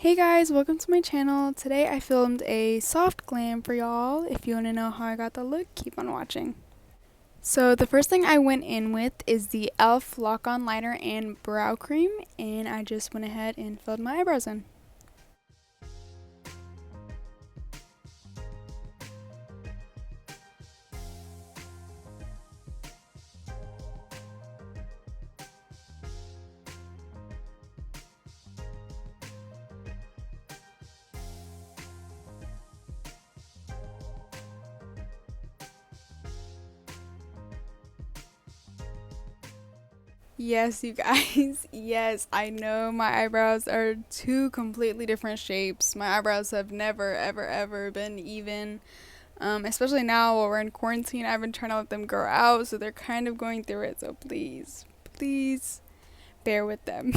Hey guys, welcome to my channel. Today I filmed a soft glam for y'all. If you want to know how I got the look, keep on watching. So the first thing I went in with is the e.l.f. lock-on liner and brow cream, and I just went ahead and filled my eyebrows in. Yes, you guys. Yes, I know my eyebrows are two completely different shapes. My eyebrows have never, ever been even. Especially now while we're in quarantine, I've been trying to let them grow out, so they're kind of going through it. So please bear with them.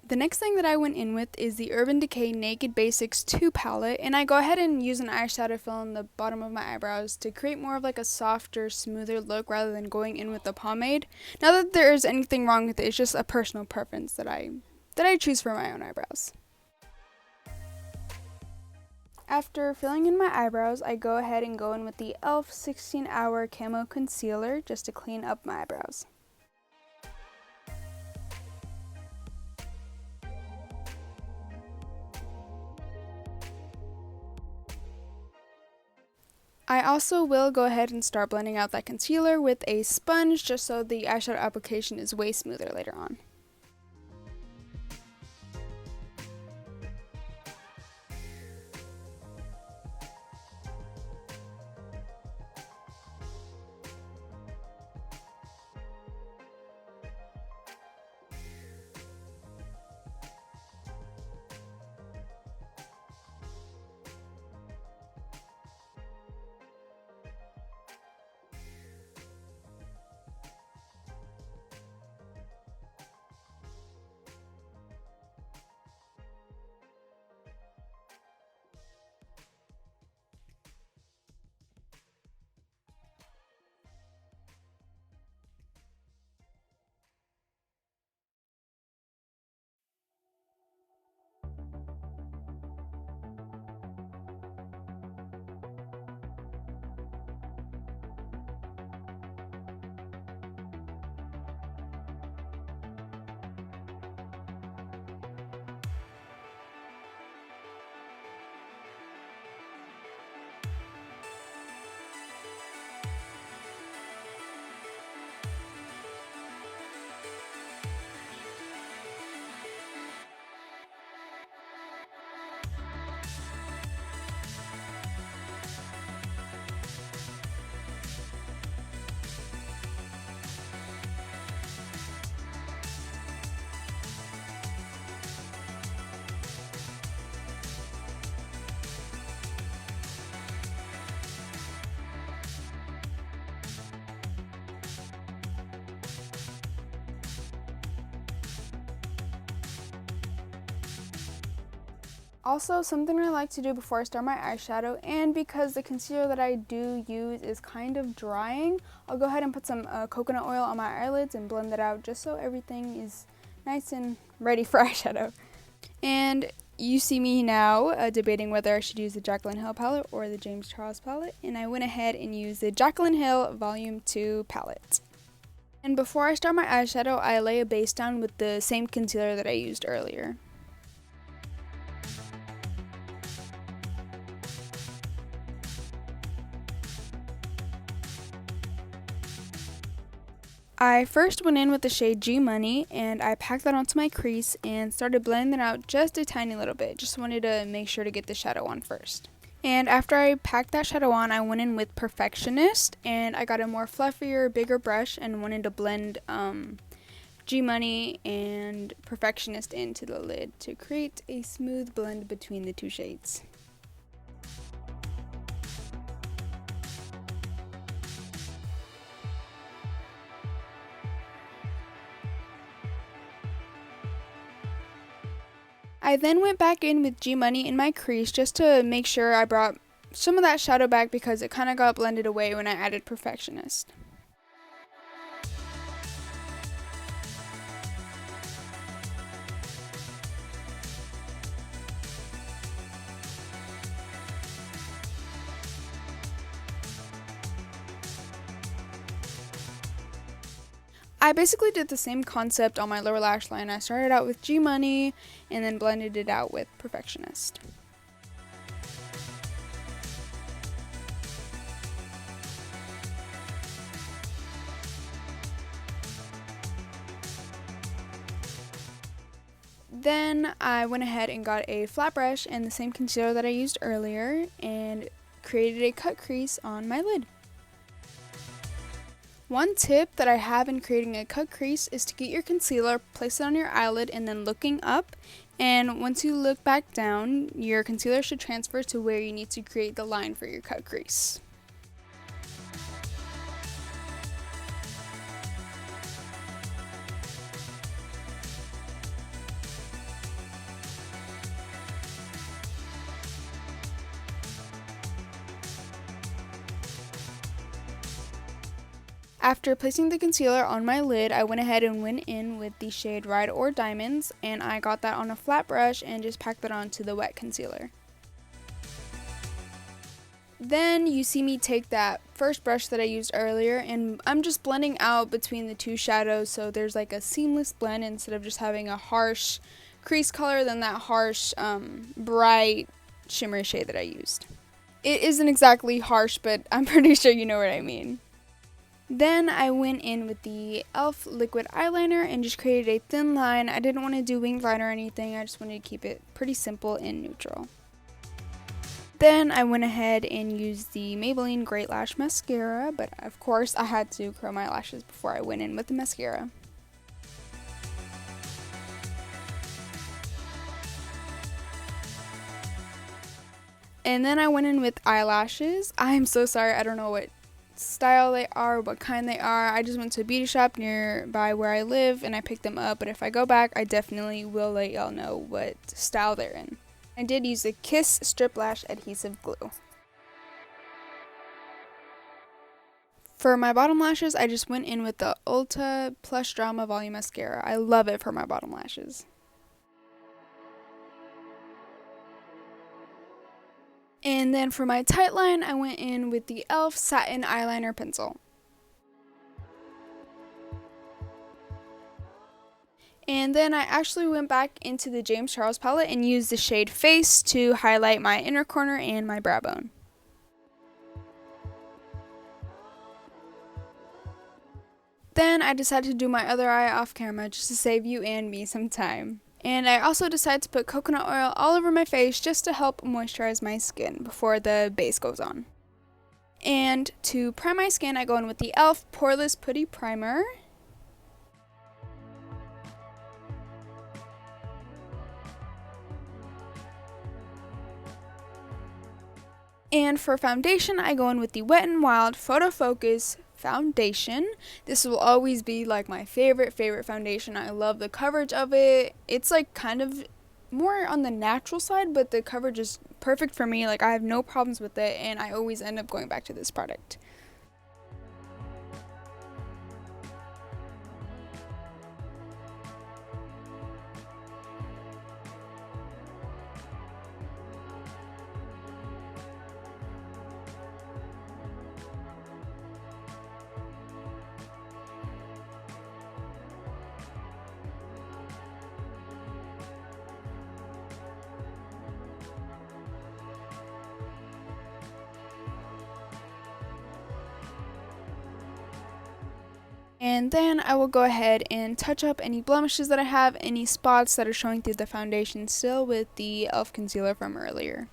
The next thing that I went in with is the Urban Decay Naked Basics 2 palette, and I go ahead and use an eyeshadow fill on the bottom of my eyebrows to create more of like a softer, smoother look rather than going in with the pomade. Not that there is anything wrong with it, it's just a personal preference that I choose for my own eyebrows. After filling in my eyebrows, I go ahead and go in with the e.l.f. 16-Hour Camo Concealer just to clean up my eyebrows. I also will go ahead and start blending out that concealer with a sponge just so the eyeshadow application is way smoother later on. Also, something I like to do before I start my eyeshadow, and because the concealer that I do use is kind of drying, I'll go ahead and put some coconut oil on my eyelids and blend it out just so everything is nice and ready for eyeshadow. And you see me now debating whether I should use the Jaclyn Hill palette or the James Charles palette, and I went ahead and used the Jaclyn Hill Volume 2 palette. And before I start my eyeshadow, I lay a base down with the same concealer that I used earlier. I first went in with the shade G Money, and I packed that onto my crease and started blending it out just a tiny little bit. Just wanted to make sure to get the shadow on first. And after I packed that shadow on, I went in with Perfectionist, and I got a more fluffier, bigger brush and wanted to blend G Money and Perfectionist into the lid to create a smooth blend between the two shades. I then went back in with G Money in my crease just to make sure I brought some of that shadow back because it kind of got blended away when I added Perfectionist. I basically did the same concept on my lower lash line. I started out with G Money and then blended it out with Perfectionist. Then I went ahead and got a flat brush and the same concealer that I used earlier and created a cut crease on my lid. One tip that I have in creating a cut crease is to get your concealer, place it on your eyelid, and then looking up. And once you look back down, your concealer should transfer to where you need to create the line for your cut crease. After placing the concealer on my lid, I went ahead and went in with the shade Ride or Diamonds, and I got that on a flat brush and just packed it onto the wet concealer. Then you see me take that first brush that I used earlier, and I'm just blending out between the two shadows so there's like a seamless blend instead of just having a harsh crease color than that harsh, bright shimmery shade that I used. It isn't exactly harsh, but I'm pretty sure you know what I mean. Then I went in with the e.l.f. liquid eyeliner and just created a thin line. I didn't want to do winged line or anything, I just wanted to keep it pretty simple and neutral. Then I went ahead and used the Maybelline Great Lash Mascara, but of course I had to curl my lashes before I went in with the mascara. And then I went in with eyelashes. I am so sorry, I don't know what style they are, what kind they are. I just went to a beauty shop nearby where I live and I picked them up, but if I go back I definitely will let y'all know what style they're in. I did use the Kiss Strip Lash Adhesive Glue. For my bottom lashes, I just went in with the Ulta Plush Drama Volume Mascara. I love it for my bottom lashes. And then for my tight line, I went in with the e.l.f. Satin Eyeliner Pencil. And then I actually went back into the James Charles palette and used the shade Face to highlight my inner corner and my brow bone. Then I decided to do my other eye off camera just to save you and me some time. And I also decided to put coconut oil all over my face just to help moisturize my skin before the base goes on. And to prime my skin, I go in with the e.l.f. Poreless Putty Primer. And for foundation, I go in with the Wet n Wild Photofocus foundation. This will always be like my favorite foundation. I love the coverage of it. It's like kind of more on the natural side, but the coverage is perfect for me. Like I have no problems with it and I always end up going back to this product. And then I will go ahead and touch up any blemishes that I have, any spots that are showing through the foundation still with the e.l.f. concealer from earlier.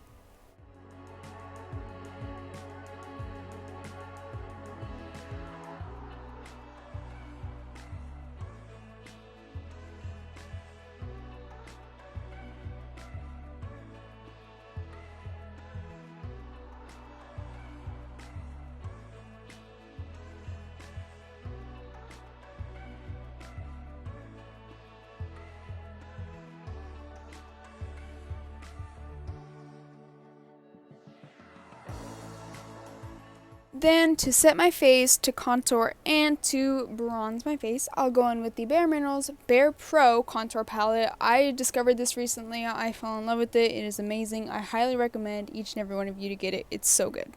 Then to set my face, to contour, and to bronze my face, I'll go in with the bareminerals barepro contour palette. I discovered this recently. I fell in love with it. It is amazing. I highly recommend each and every one of you to get it. It's so good.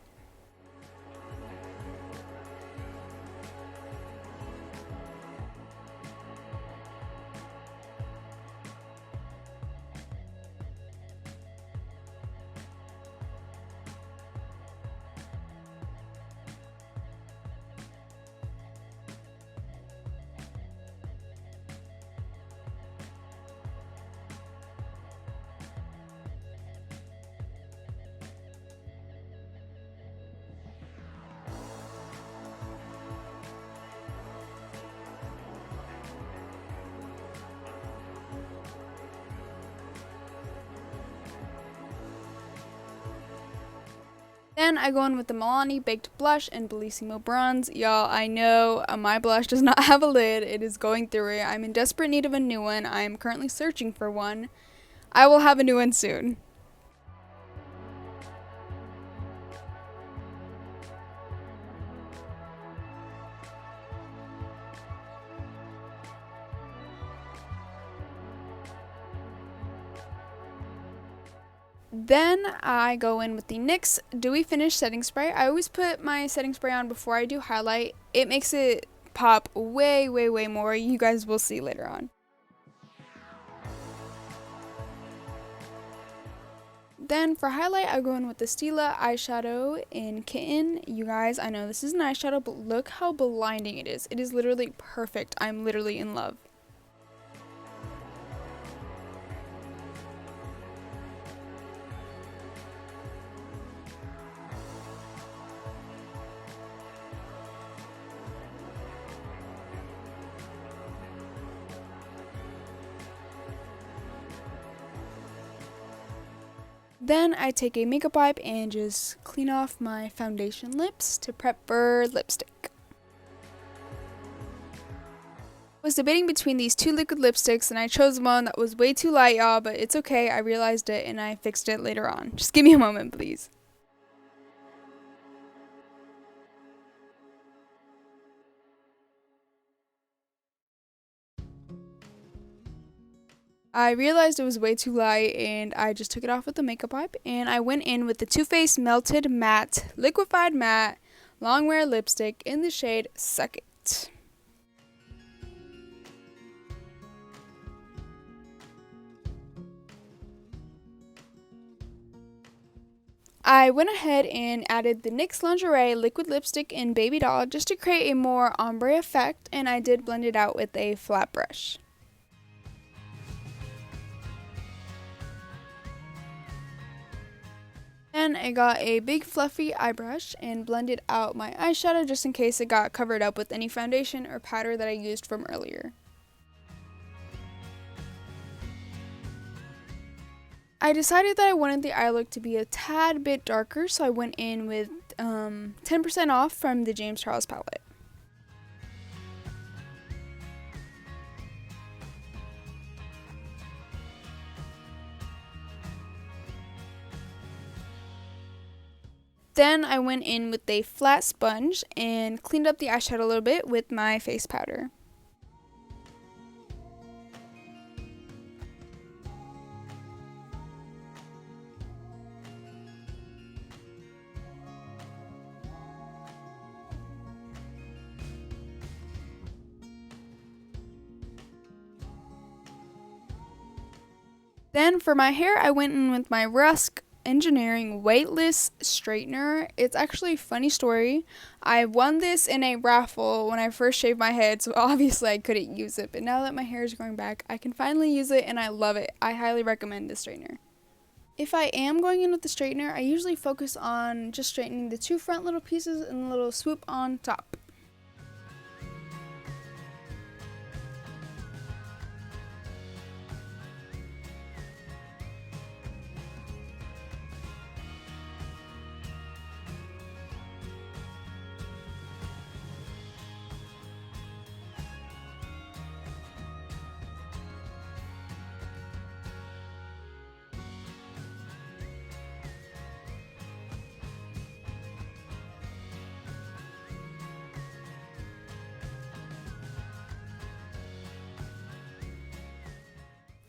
Then I go in with the Milani Baked Blush and Bellissimo Bronze. Y'all, I know my blush does not have a lid. It is going through it. I'm in desperate need of a new one. I am currently searching for one. I will have a new one soon. Then I go in with the NYX Dewy Finish Setting Spray. I always put my setting spray on before I do highlight. It makes it pop way, way, way more. You guys will see later on. Then for highlight, I go in with the Stila eyeshadow in Kitten. You guys, I know this is an eyeshadow, but look how blinding it is. It is literally perfect. I'm literally in love. Then I take a makeup wipe and just clean off my foundation lips to prep for lipstick. I was debating between these two liquid lipsticks and I chose one that was way too light, y'all, but it's okay. I realized it and I fixed it later on. Just give me a moment, please. I realized it was way too light and I just took it off with the makeup wipe, and I went in with the Too Faced Melted Matte Liquified Matte Longwear Lipstick in the shade Suck It. I went ahead and added the NYX Lingerie Liquid Lipstick in Baby Doll just to create a more ombre effect, and I did blend it out with a flat brush. Then I got a big fluffy eye brush and blended out my eyeshadow just in case it got covered up with any foundation or powder that I used from earlier. I decided that I wanted the eye look to be a tad bit darker, so I went in with 10% off from the James Charles palette. Then I went in with a flat sponge and cleaned up the eyeshadow a little bit with my face powder. Then for my hair, I went in with my Rusk Engineering weightless straightener. It's actually a funny story. I won this in a raffle when I first shaved my head, so obviously I couldn't use it, but now that my hair is growing back, I can finally use it and I love it. I highly recommend this straightener. If I am going in with the straightener, I usually focus on just straightening the two front little pieces and a little swoop on top.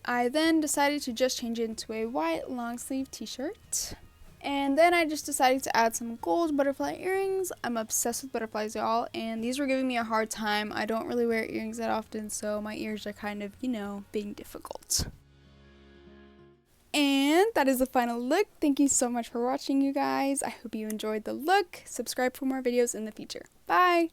I then decided to just change it into a white long sleeve t-shirt. And then I just decided to add some gold butterfly earrings. I'm obsessed with butterflies, y'all, and these were giving me a hard time. I don't really wear earrings that often, so my ears are kind of, being difficult. And that is the final look. Thank you so much for watching, you guys. I hope you enjoyed the look. Subscribe for more videos in the future. Bye!